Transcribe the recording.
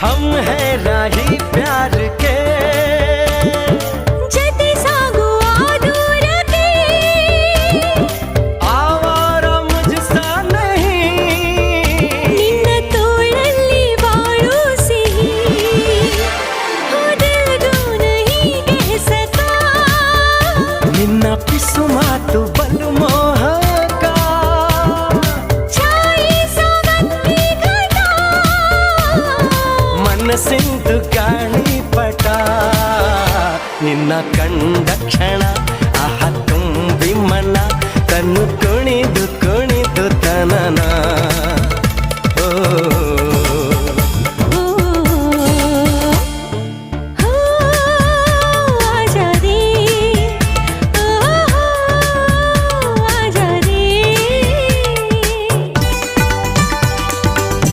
हम है राही प्यार के जते सागुआ दूर के आवारा मुझसा नहीं निन्न तोळल्ली बाळू सिही हो दिल दो नहीं कह सका निन्न पिसु मातु बलु मोहಕ ಛಾಯಿ ಸಾವತ್ತಿ ಘಟ ಮನಸ್ಸಿಂದು ಗಾಳಿಪಟ ನಿನ್ನ ಕಂಡ ಕ್ಷಣ